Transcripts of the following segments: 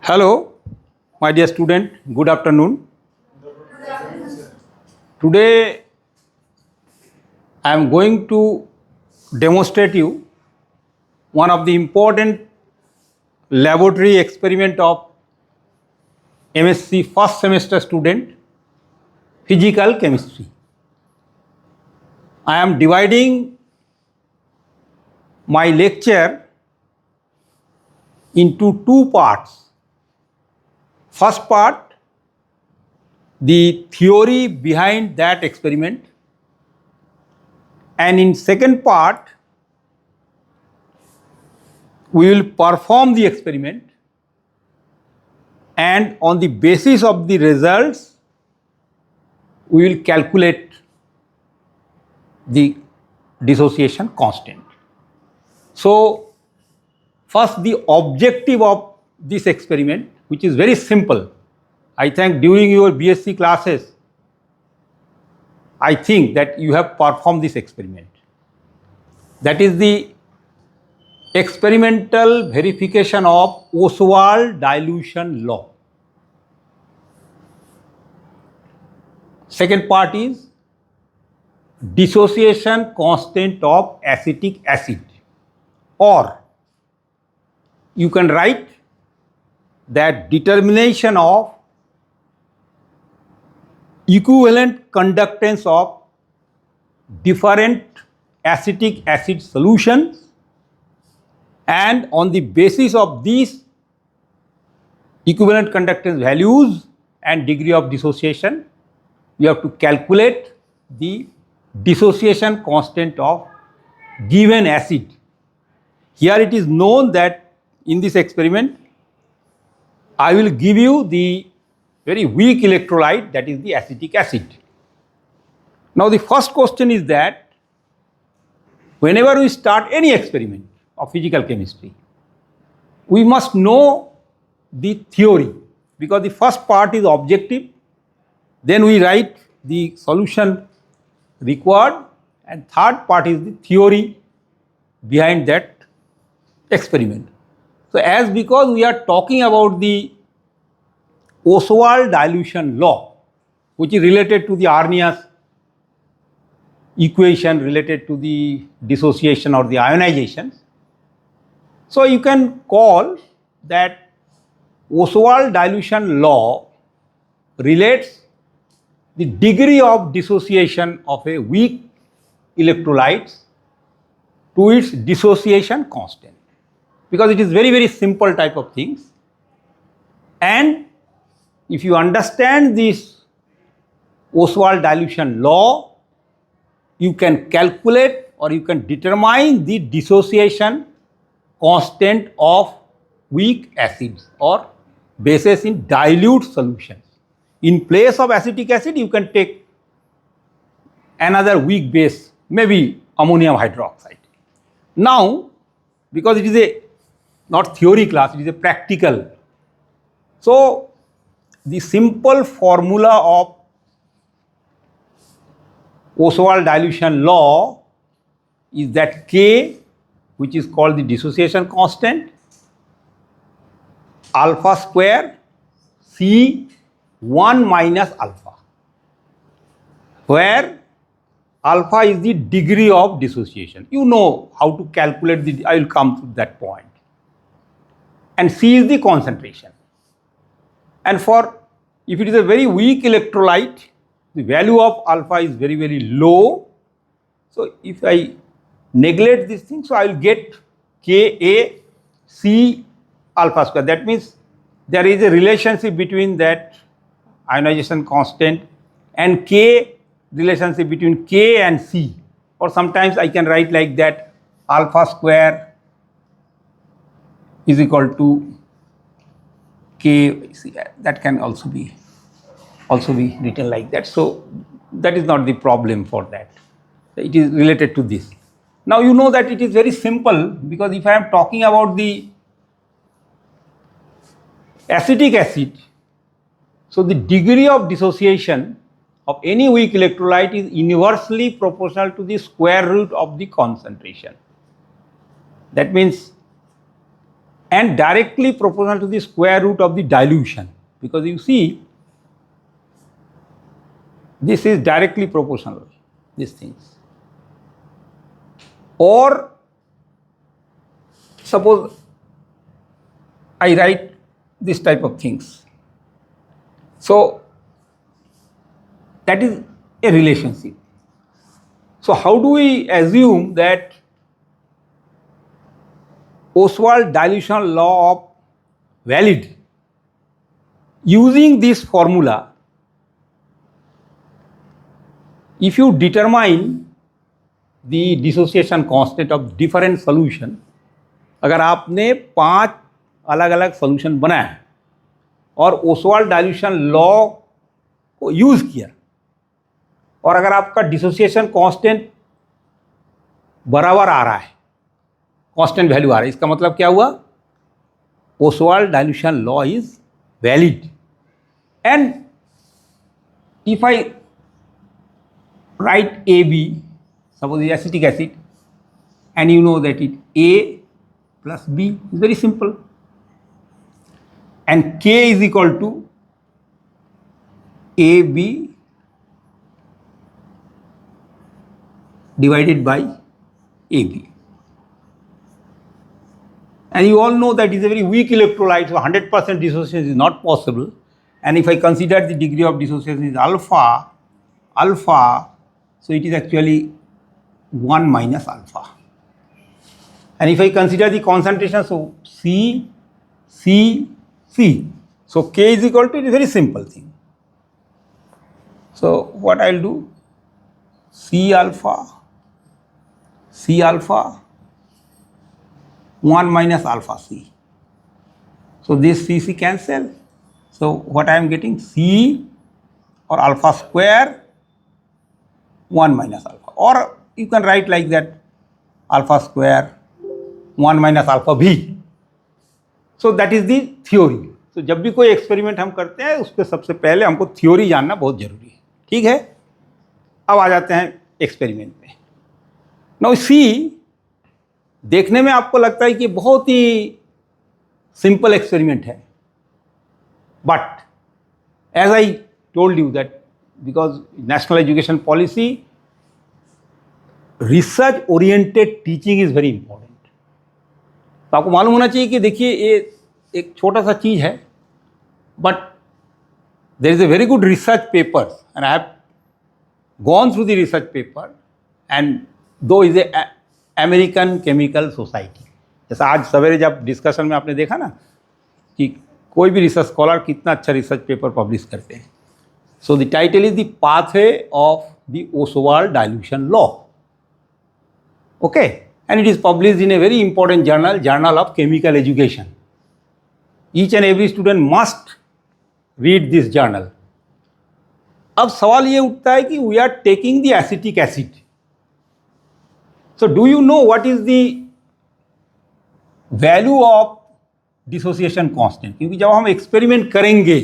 Hello, my dear student. Good afternoon. Today I am going to demonstrate you one of the important laboratory experiment of MSc first semester student, physical chemistry. I am dividing my lecture into two parts. First part, the theory behind that experiment, and in second part we will perform the experiment, and on the basis of the results we will calculate the dissociation constant. So first, the objective of this experiment, which is very simple. I think during your BSc classes, I think that you have performed this experiment. That is the experimental verification of Ostwald dilution law. Second part is dissociation constant of acetic acid, or you can write that determination of equivalent conductance of different acetic acid solutions, and on the basis of these equivalent conductance values and degree of dissociation, you have to calculate the dissociation constant of given acid. Here it is known that in this experiment I will give you the very weak electrolyte, that is the acetic acid. Now the first question is that whenever we start any experiment of physical chemistry, we must know the theory, because the first part is objective, then we write the solution required, and third part is the theory behind that experiment. So as because we are talking about the Ostwald dilution law, which is related to the Arrhenius equation related to the dissociation or the ionizations. So you can call that Ostwald dilution law relates the degree of dissociation of a weak electrolyte to its dissociation constant, because it is very simple type of things. And if you understand this Ostwald dilution law, you can calculate or you can determine the dissociation constant of weak acids or bases in dilute solutions. In place of acetic acid, you can take another weak base, maybe ammonium hydroxide. Now, because it is a not theory class, it is a practical. So the simple formula of Ostwald dilution law is that K, which is called the dissociation constant, alpha square C 1 minus alpha, where alpha is the degree of dissociation. You know how to calculate the, I will come to that point. And C is the concentration. And for, if it is a very weak electrolyte, the value of alpha is very low. So if I neglect this thing, so I will get Ka C alpha square. That means there is a relationship between that ionization constant and K, relationship between K and C. Or sometimes I can write like that, alpha square is equal to K, that can also be written like that. So that is not the problem for that. It is related to this. Now you know that it is very simple, because if I am talking about the acetic acid, so the degree of dissociation of any weak electrolyte is inversely proportional to the square root of the concentration. That means and directly proportional to the square root of the dilution, because you see this is directly proportional, these things. Or suppose I write this type of things. So that is a relationship. So how do we assume that Ostwald dilution law of valid? Using this formula, if you determine the dissociation constant of different solution, अगर आपने 5 अलग अलग solution बनाया और Oswald dilution law को use किया, और अगर आपका डिसोसिएशन कांस्टेंट बराबर आ रहा है, कांस्टेंट वैल्यू आ रहा है, इसका मतलब क्या हुआ? Oswald dilution law is valid. And if I right AB, suppose acetic acid, and you know that it A plus B is very simple, and K is equal to AB divided by AB, and you all know that is a very weak electrolyte, so 100% dissociation is not possible. And if I consider the degree of dissociation is alpha, so it is actually 1 minus alpha. And if I consider the concentration, so C, so K is equal to, it is a very simple thing. So what I will do, C alpha, 1 minus alpha C. So this C cancel. So what I am getting, C or alpha square 1 minus alpha, or you can write like that, alpha square 1 minus alpha B. So that is the theory. So जब भी कोई experiment हम करते हैं उसके सबसे पहले हमको थ्योरी जानना बहुत जरूरी है. ठीक है, अब आ जाते हैं एक्सपेरिमेंट पे. नाउ सी, देखने में आपको लगता है कि बहुत ही सिंपल एक्सपेरिमेंट है, but as I told you that because national education policy, research oriented teaching is very important. तो आपको मालूम होना चाहिए कि देखिए ये एक छोटा सा चीज़ है, but there is a very good research paper and I have gone through the research paper, and though is a American chemical society. जैसा आज सवेरे जब डिस्कशन में आपने देखा ना कि कोई भी रिसर्च स्कॉलर कितना अच्छा रिसर्च पेपर पब्लिश करते हैं. So the title is the pathway of the Oswald dilution law. Okay, and it is published in a very important journal, Journal of Chemical Education. Each and every student must read this journal. अब सवाल ये उठता है कि we are taking the acetic acid. So do you know what is the value of dissociation constant? क्योंकि जब हम experiment करेंगे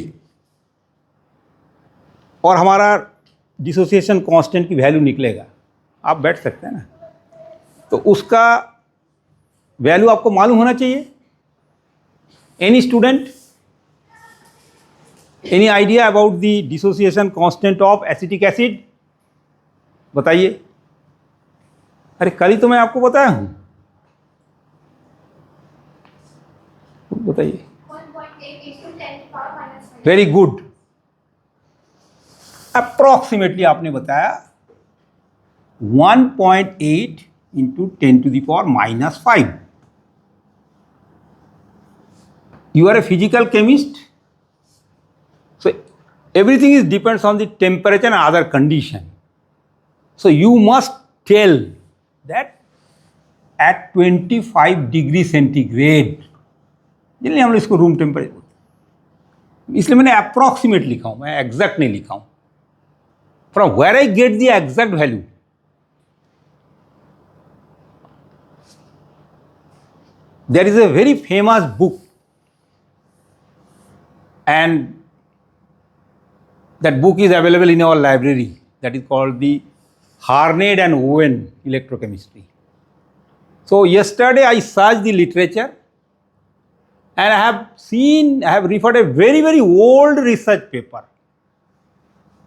और हमारा डिसोसिएशन कांस्टेंट की वैल्यू निकलेगा, आप बैठ सकते हैं ना, तो उसका वैल्यू आपको मालूम होना चाहिए. Any student, any idea about the dissociation constant of acetic acid? बताइए. अरे कल ही तो मैं आपको बताया हूं, बताइए. वेरी गुड, अप्रॉक्सीमेटली आपने बताया 1.8 into 10 to the power minus 5. You are a physical chemist, so everything is depends on the temperature and other condition. So you must tell that at 25 degree centigrade, जिसलिए हम लोग इसको room temperature, इसलिए मैंने approximate लिखा हूँ, मैं exact नहीं लिखा हूँ. From where I get the exact value? There is a very famous book, and that book is available in our library, that is called the Harned and Owen Electrochemistry. So yesterday I searched the literature and I have referred a very, very old research paper.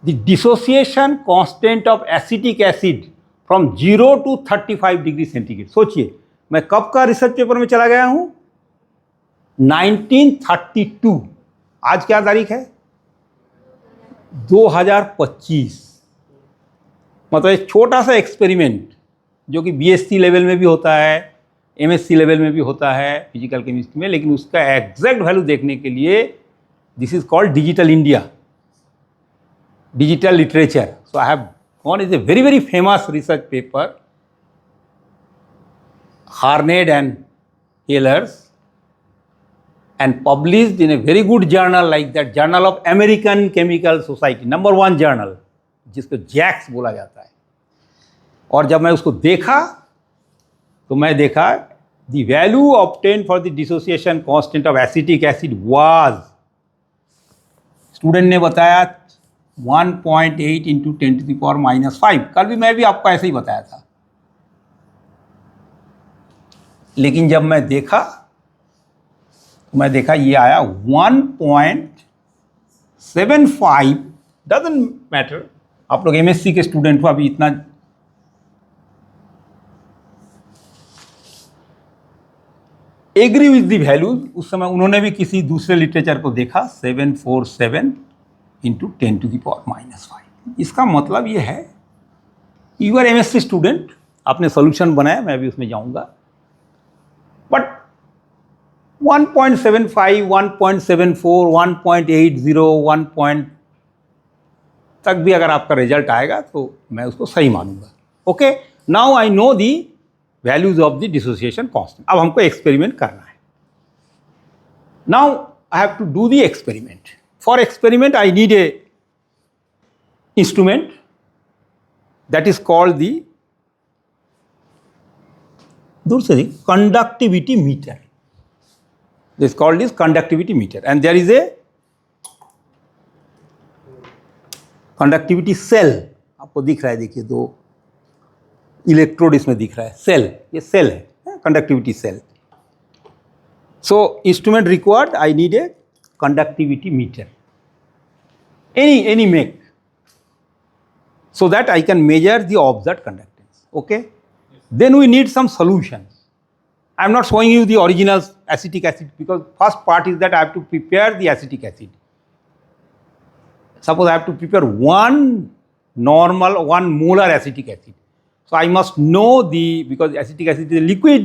The dissociation constant of acetic acid from 0 to 35 degree centigrade. सोचिए मैं कब का research paper में चला गया हूं, 1932. आज क्या तारीख है, 2025. मतलब एक छोटा सा एक्सपेरिमेंट जो कि बीएससी लेवल में भी होता है, एमएससी लेवल में भी होता है फिजिकल केमिस्ट्री में, लेकिन उसका एग्जैक्ट वैल्यू देखने के लिए this is called digital India, digital literature. So I have gone, is a very very famous research paper, Harned and Hellers, and published in a very good journal like that, Journal of American Chemical Society, number 1 journal, जिसको Jacques बोला जाता है. और जब मैं उसको देखा तो मैं देखा the value obtained for the dissociation constant of acetic acid was, student ने बताया 1.8 into 10 to the power minus 5. कल भी मैं भी आपको ऐसे ही बताया था, लेकिन जब मैं देखा ये आया 1.75. डजंट मैटर, आप लोग एमएससी के स्टूडेंट हो, अभी इतना एग्री विद द वैल्यूज. उस समय उन्होंने भी किसी दूसरे लिटरेचर को देखा, 747 into 10 to the power minus 5. इसका मतलब ये है, यू आर एमएससी स्टूडेंट, आपने सोल्यूशन बनाया, मैं भी उसमें जाऊंगा, बट 1.75, 1.74, 1.80, 1 पॉइंट तक भी अगर आपका रिजल्ट आएगा तो मैं उसको सही मानूंगा. Okay, now I know the values of the dissociation constant. अब हमको एक्सपेरिमेंट करना है. Now I have to do the experiment. For experiment I need a instrument that is called the, दूर से conductivity meter. This is called is conductivity meter, and there is a conductivity cell. आपको दिख रहा है, देखिए 2 electrode इसमें दिख रहा है, सेल, ये सेल है, conductivity cell. So instrument required, I need a conductivity meter, any make, so that I can measure the observed conductance. Okay, then we need some solutions. I am not showing you the original acetic acid, because first part is that I have to prepare the acetic acid. Suppose I have to prepare 1 molar acetic acid. So I must know because acetic acid is a liquid,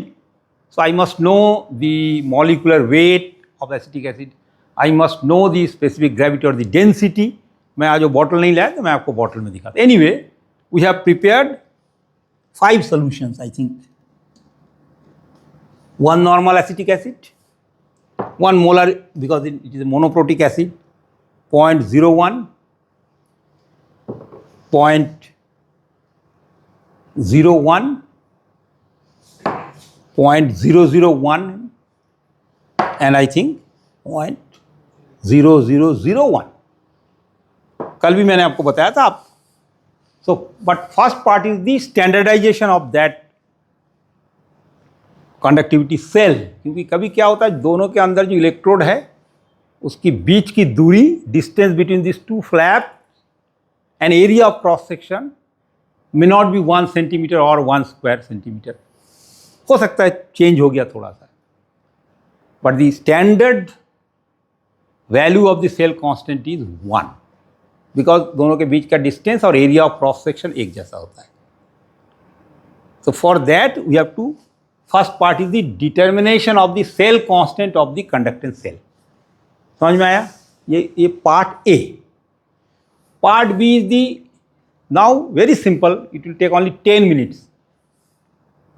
so I must know the molecular weight of acetic acid. I must know the specific gravity or the density. मैं आज वो bottle नहीं लाया तो मैं आपको bottle में दिखाता. Anyway, we have prepared 5 solutions, I think. 1 normal acetic acid, 1 molar, because it is a monoprotic acid, 0.01, 0.01, 0.001, and I think 0.0001. कल भी मैंने आपको बताया था. आप so but first part is the standardization of that conductivity cell. क्योंकि कभी क्या होता है, दोनों के अंदर जो इलेक्ट्रोड है उसकी बीच की दूरी, distance between this 2 flap and area of cross section may not be 1 centimetre और 1 स्क्वायर सेंटीमीटर. हो सकता है चेंज हो गया थोड़ा सा, but the standard value of the cell constant is 1, because दोनों के बीच का डिस्टेंस और एरिया ऑफ क्रॉस सेक्शन एक जैसा होता है. So for that we have to, first part is the determination of the cell constant of the conductance cell. समझ में आया? ये part A. Part B is the, now very simple, it will take only 10 minutes.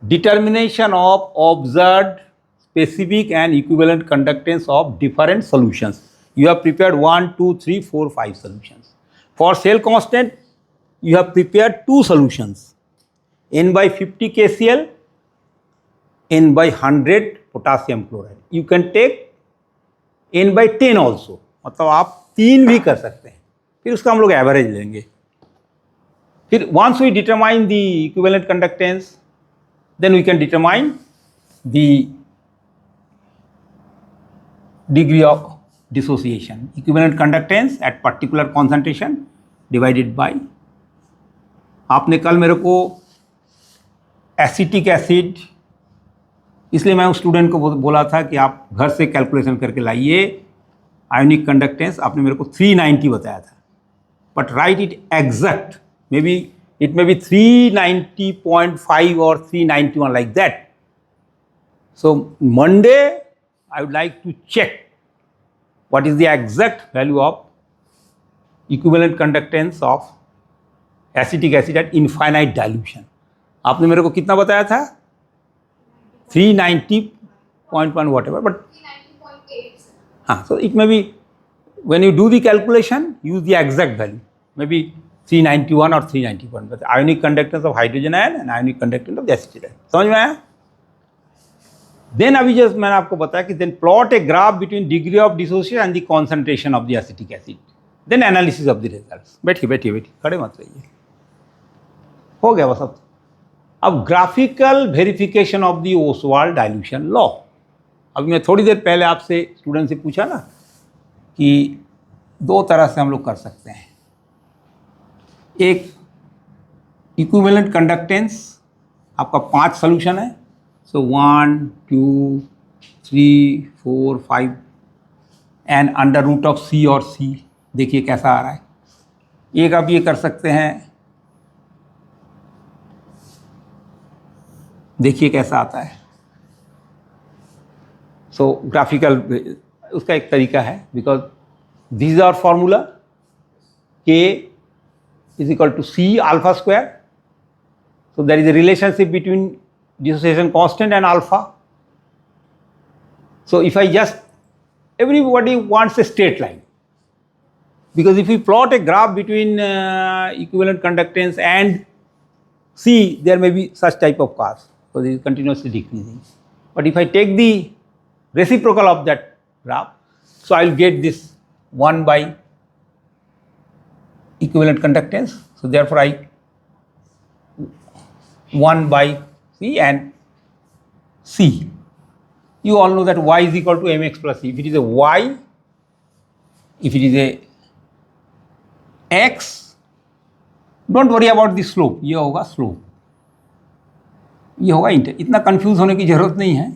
Determination of observed specific and equivalent conductance of different solutions. You have prepared 1, 2, 3, 4, 5 solutions. For cell constant, you have prepared 2 solutions, N by 50 KCl, N by 100 potassium chloride. You can take N by 10 also, मतलब आप 3 भी कर सकते हैं. फिर उसका हम लोग एवरेज लेंगे. फिर once we determine the equivalent conductance, then we can determine the degree of dissociation, equivalent conductance at particular concentration divided by, आपने कल मेरे को एसिटिक एसिड, इसलिए मैं उस स्टूडेंट को बोला था कि आप घर से कैलकुलेशन करके लाइए आयोनिक कंडक्टेंस, आपने मेरे को 390 बताया था, but right it exact, may be it may be 390.5 or 391 like that. So Monday I would like to check what is the exact value of equivalent conductance of acetic acid at infinite dilution. आपने मेरे को कितना बताया था? 390.1 whatever, but 390.8. हाँ, so it may be when you do the calculation use the exact value, maybe 391 और 391, but ionic conductance of hydrogen ion and ionic conductance of the acetic ion. समझ में आया? Then अभी जस्ट मैंने आपको बताया कि then plot a graph between degree of dissociation and the concentration of the acetic acid. Then analysis of the results. बैठिए, खड़े मत रहिए, हो गया बस। अब graphical verification of the Oswald dilution law. अभी मैं थोड़ी देर पहले आपसे स्टूडेंट से पूछा ना कि दो तरह से हम लोग कर सकते हैं, एक इक्विवेलेंट कंडक्टेंस, आपका 5 सोल्यूशन है, सो 1 2 3 4 5 एंड अंडर रूट ऑफ सी और सी, देखिए कैसा आ रहा है। एक आप ये कर सकते हैं, देखिए कैसा आता है। सो ग्राफिकल उसका एक तरीका है, because this is our formula, K is equal to C alpha square. So there is a relationship between dissociation constant and alpha. So if I just, everybody wants a straight line, because if we plot a graph between equivalent conductance and C, there may be such type of curves, so it is continuously decreasing. But if I take the reciprocal of that graph, so I will get this 1 by equivalent conductance. So therefore I 1 by C and C. You all know that y is equal to mx plus c. If it is a y, if it is a x, don't worry about the slope. ये होगा slope, ये होगा inter, इतना confuse होने की जरूरत नहीं है।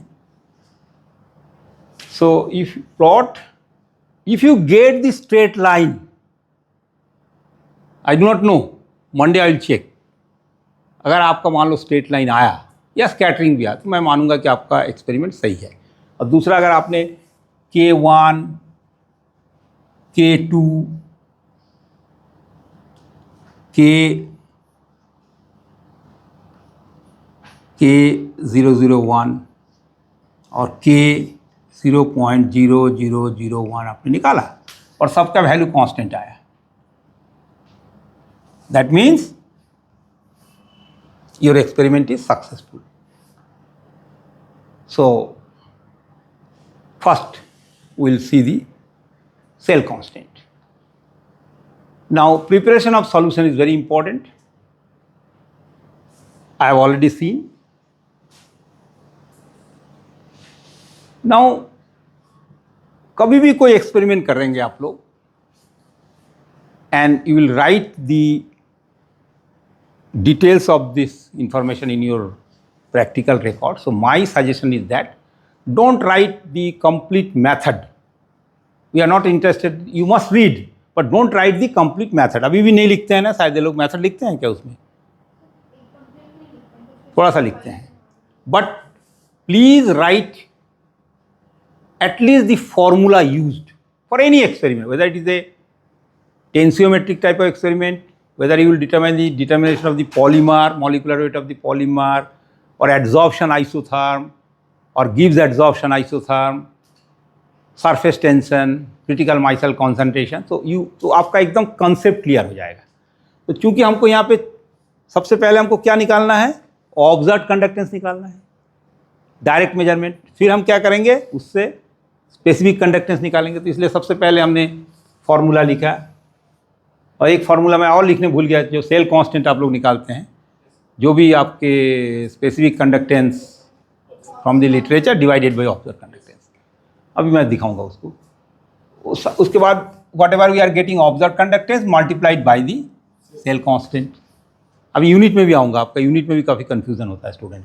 So if plot, if you get the straight line, I do not know, Monday I will check. अगर आपका मान लो स्ट्रेट लाइन आया या स्कैटरिंग भी आया तो मैं मानूंगा कि आपका एक्सपेरिमेंट सही है। और दूसरा, अगर आपने K1 K2 K001 और K0.0001 आपने निकाला और सबका वैल्यू कांस्टेंट आया, that means your experiment is successful. So first we will see the cell constant. Now preparation of solution is very important. I have already seen. Now कभी भी कोई experiment करेंगे आप लोग, and you will write the details of this information in your practical record. So my suggestion is that don't write the complete method. We are not interested, you must read, but don't write the complete method. अभी भी नहीं लिखते हैं ना, शायद लोग method लिखते हैं क्या उसमें? थोड़ा सा लिखते हैं, but please write at least the formula used for any experiment, whether it is a tensiometric type of experiment, whether you will determine the determination of the polymer, molecular weight of the polymer, or adsorption isotherm, or Gibbs adsorption isotherm, surface tension, critical micelle concentration. तो आपका एकदम concept clear हो जाएगा। तो चूंकि हमको यहाँ पे सबसे पहले हमको क्या निकालना है, ऑब्जर्व्ड कंडक्टेंस निकालना है, डायरेक्ट मेजरमेंट, फिर हम क्या करेंगे उससे स्पेसिफिक कंडक्टेंस निकालेंगे। तो इसलिए सबसे पहले हमने फॉर्मूला लिखा, और एक फार्मूला मैं और लिखने भूल गया, जो सेल कांस्टेंट आप लोग निकालते हैं, जो भी आपके specific conductance from the literature divided by observed conductance. अभी मैं दिखाऊंगा उसको। उसके बाद whatever we are getting observe conductance multiplied by the cell constant. अभी यूनिट में भी आऊँगा, आपका यूनिट में भी काफ़ी कन्फ्यूजन होता है स्टूडेंट।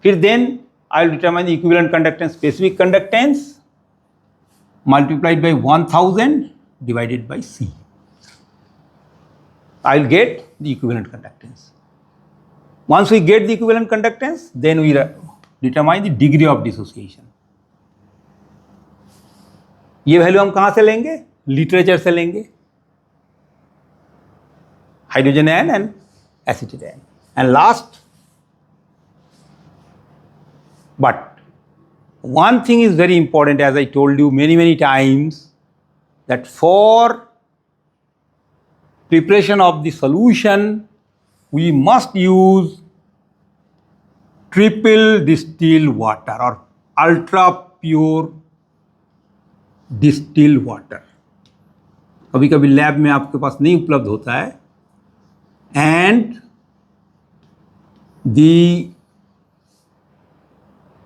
फिर then I will determine the equivalent conductance, specific conductance multiplied by 1000 divided by C. I will get the equivalent conductance. Once we get the equivalent conductance, then we determine the degree of dissociation. ये value हम कहाँ से लेंगे? Literature से लेंगे, hydrogen ion and acetic ion. And last but one thing is very important, as I told you many times, that for preparation of the solution we must use triple distilled water or ultra pure distilled water. कभी कभी lab में आपके पास नहीं उपलब्ध होता है, and the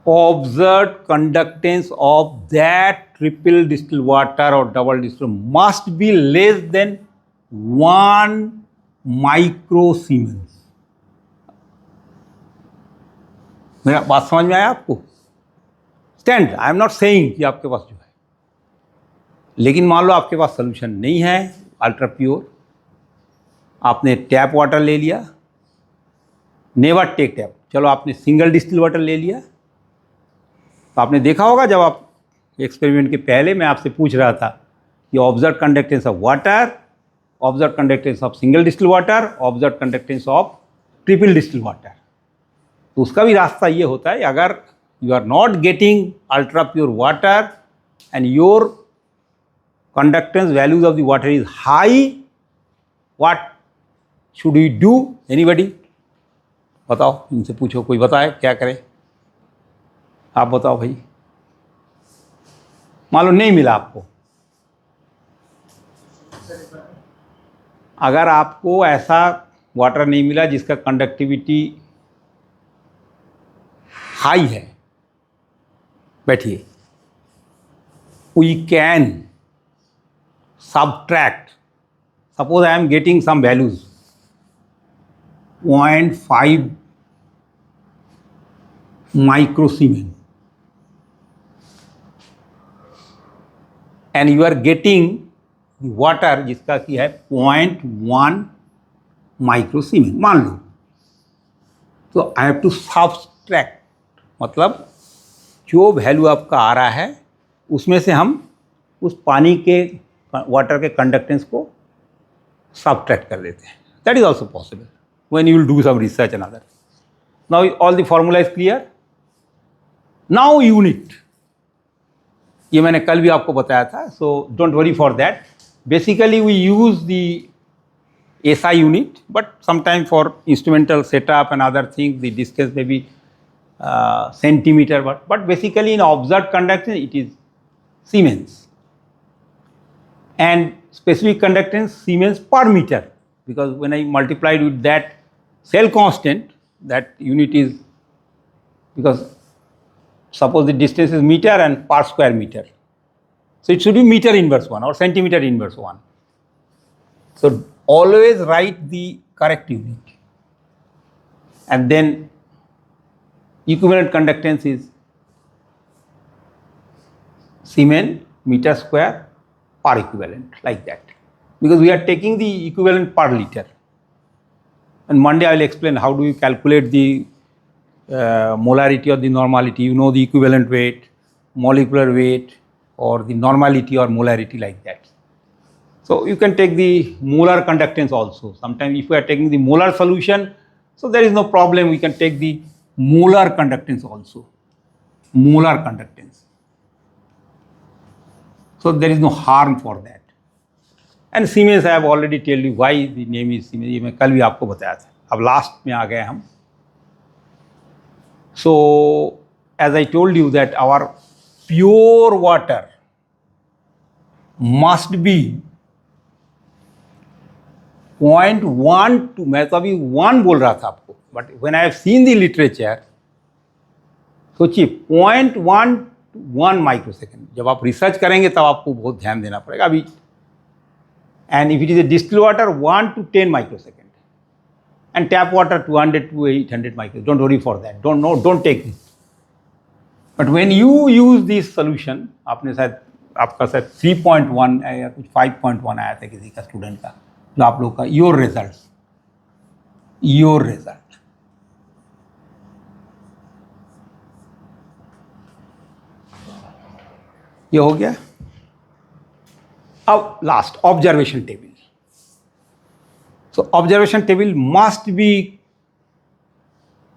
observed conductance of that triple distilled water or double distilled must be less than 1 microsiemens. मेरा बात समझ में आया आपको? Stand, I am not saying कि आपके पास जो है, लेकिन मान लो आपके पास सोल्यूशन नहीं है अल्ट्रा प्योर, आपने टैप वाटर ले लिया, नेवर टेक टैप, चलो आपने सिंगल डिस्टिल वाटर ले लिया। तो आपने देखा होगा जब आप एक्सपेरिमेंट के पहले मैं आपसे पूछ रहा था कि observe conductance of water, observe conductance of single distil water, observe conductance of triple distil water. तो उसका भी रास्ता ये होता है, अगर you are not getting ultra pure water and your conductance values of the water is high, what should you do? Anybody बताओ, इनसे पूछो, कोई बताए क्या करें? आप बताओ भाई। मान लो नहीं मिला आपको, अगर आपको ऐसा वाटर नहीं मिला जिसका कंडक्टिविटी हाई है, बैठिए, we can subtract, suppose I am getting some values 0.5 microsiemens and you are getting water जिसका की है 0.1 microsiemens मान लो, तो आई हैव टू सब्सट्रैक्ट, मतलब जो वैल्यू आपका आ रहा है उसमें से हम उस पानी के वाटर के कंडक्टेंस को सब्ट्रैक्ट कर देते हैं. That is also possible when you will do some research and other. Now all the formula is clear. Now unit, ये मैंने कल भी आपको बताया था, so don't worry for that. Basically we use the SI unit, but sometimes for instrumental setup and other things the distance may be centimeter, but basically in observed conductance it is Siemens, and specific conductance Siemens per meter, because when I multiplied with that cell constant, that unit is, because suppose the distance is meter and per square meter, so it should be meter inverse 1 or centimeter inverse 1. So always write the correct unit, and then equivalent conductance is Siemens meter square per equivalent, like that, because we are taking the equivalent per liter. And Monday I will explain how do you calculate the molarity or the normality. You know the equivalent weight, molecular weight, or the normality or molarity, like that. So you can take the molar conductance also. Sometimes if we are taking the molar solution, so there is no problem, we can take the molar conductance also. Molar conductance. So there is no harm for that. And Siemens I have already tell you why the name is Siemens, ये मैं कल भी आपको बताया था. अब last में आ गए हम. So as I told you that our pure water must be 0.12. मैं तो अभी 1 बोल रहा था आपको, but when I have seen the literature, सोचिए 0.1 1 माइक्रोसेकेंड। जब आप रिसर्च करेंगे तब आपको बहुत ध्यान देना पड़ेगा अभी। And if it is a distil water 1 to 10 microsecond, and tap water 200 to 800 micro. Don't worry for that, don't take this. But when you use this solution, आपने शायद आपका शायद 3.1 या कुछ 5.1 आया था किसी का स्टूडेंट का, जो आप लोग का योर रिजल्ट ये हो गया। अब last observation table. So observation table must be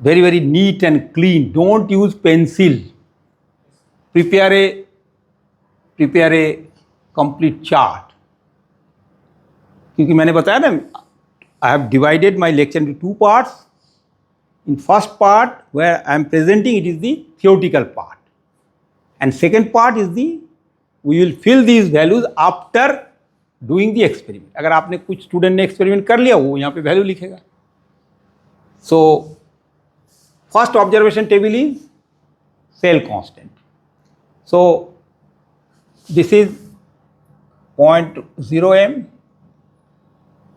very very neat and clean. Don't use pencil. Prepare a complete chart. क्योंकि मैंने बताया ना, I have divided my lecture into 2 parts. In first part where I am presenting, it is the theoretical part, and second part is we will fill these values after doing the experiment. अगर आपने कुछ student ने experiment कर लिया, वो यहाँ पे value लिखेगा। So first observation table is cell constant. So this is 0.0 m,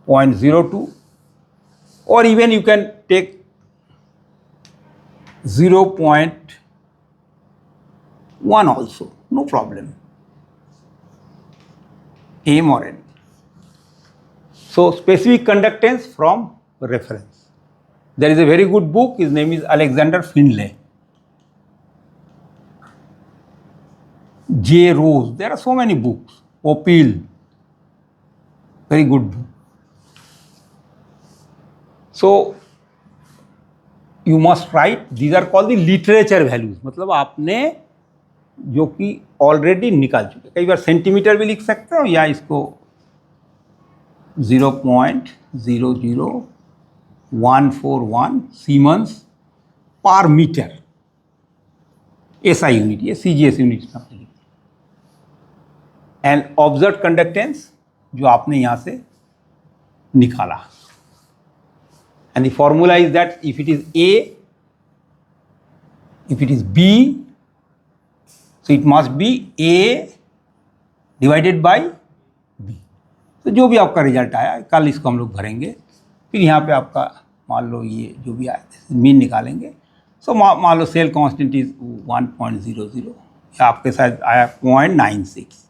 0.02, or even you can take 0.1 also, no problem, m or n. So specific conductance from reference. There is a very good book, his name is Alexander Findlay. J. Rose, there are so many books. Opil, very good book. So you must write, these are called the literature values. मतलब आपने जो कि already निकाल चुके। कई बार centimetre भी लिख सकते हो, या इसको 0.00141 सीमेंस पर मीटर, एसआई यूनिट, ये सीजीएस यूनिट में आपने लिखा। एंड ऑब्जर्व कंडक्टेंस जो आपने यहाँ से निकाला, and the formula is that if it is A, if it is B, so it must be A divided by B. तो जो भी आपका रिजल्ट आया, कल इसको हम लोग भरेंगे, फिर यहाँ पे आपका मान लो ये जो भी आया मीन निकालेंगे। सो मान लो सेल कांस्टेंट इज 1.00, या आपके साथ आया 0.96,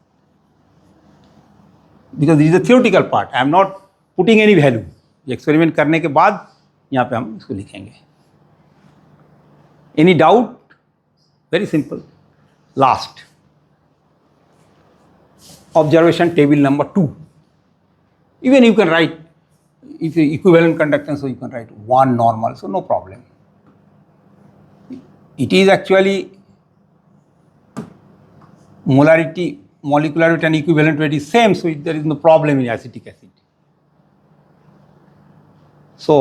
because this is the theoretical part. I am not putting any value. Experiment करने के बाद यहाँ पे हम इसको लिखेंगे। Any doubt? Very simple. Last observation table number 2. Even you can write, if equivalent conductance, so you can write 1 normal, so no problem. It is actually molarity, molecular weight and equivalent weight is same, so there is no problem in acetic acid. So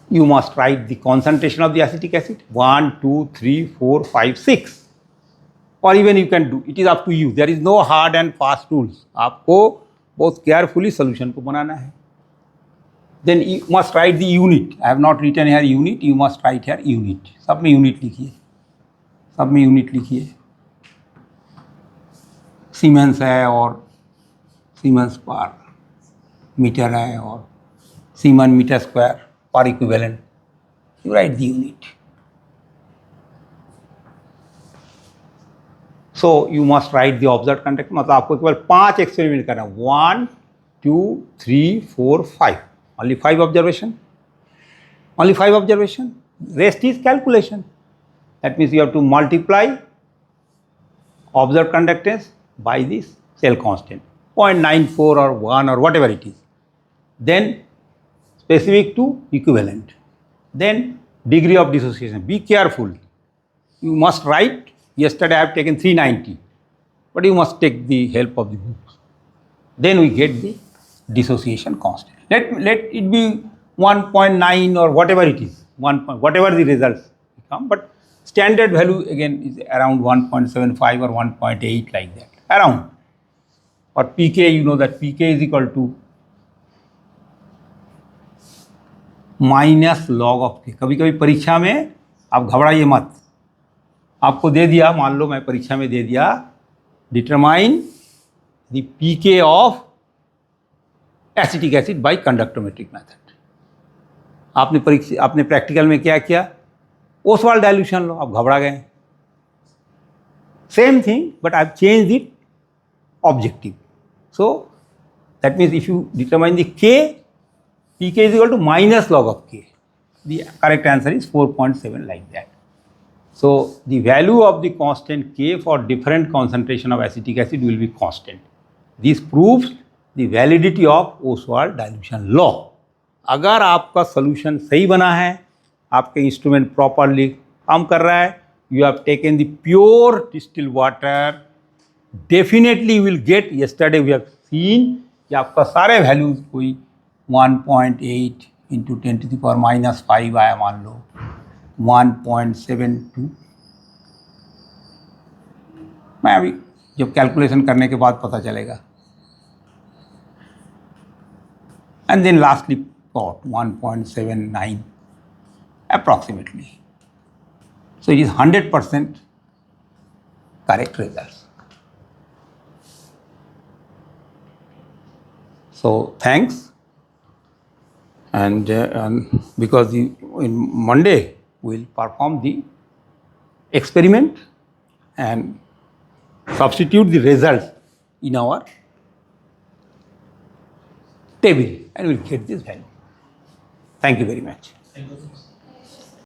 you must write the concentration of the acetic acid 1, 2, 3, 4, 5, 6. और even you can do, it is up to you. There is no hard and fast tools. आपको बहुत carefully solution को बनाना है। Then you must write the unit. I have not written here unit, you must write here unit. सब में unit लिखिए, सब में यूनिट लिखिए। सीमेंस है और सीमेंस पर मीटर है और सीमन मीटर स्क्वायर पर equivalent. You right the unit. So you must write the observe conduct. मतलब आपको केवल 5 एक्सपेरिमेंट करना है। 1, 2, 3, 4, 5। Only 5 observation, only 5 observation. Rest is calculation. That means you have to multiply observe conductance by this cell constant 0.94 or 1 or whatever it is. Then specific to equivalent. Then degree of dissociation. Be careful. You must write. Yesterday I have taken 390, but you must take the help of the books. Then we get the dissociation constant. Let it be 1.9 or whatever it is, whatever the results become, but standard value again is around 1.75 or 1.8, like that, around. Or pK, you know that pK is equal to -log of K. कभी कभी परीक्षा में आप घबराइए मत, आपको दे दिया, मान लो मैं परीक्षा में दे दिया, determine the pK of acetic acid by conductometric method. आपने प्रैक्टिकल में क्या किया, ओसवाल्ड डाइल्यूशन लो, आप घबरा गए। Same thing but I have changed it objective. So that means if you determine the K, pk is equal to minus log of k. The correct answer is 4.7, like that. So the value of the constant k for different concentration of acetic acid will be constant. This proves the validity of Ostwald dilution law. अगर आपका solution सही बना है, आपके instrument properly काम कर रहा है, you have taken the pure distilled water, definitely you will get, yesterday we have seen कि आपका सारे वैल्यूज कोई 1.8 इंटू 10⁻⁻5 आया, मान लो 1.72। मैं अभी जब कैलकुलेशन करने के बाद पता चलेगा। And then lastly pot 1.79 approximately. So it is 100% correct result. So thanks. And because in Monday we'll perform the experiment and substitute the results in our table and we'll get this value. Thank you very much. Thank you.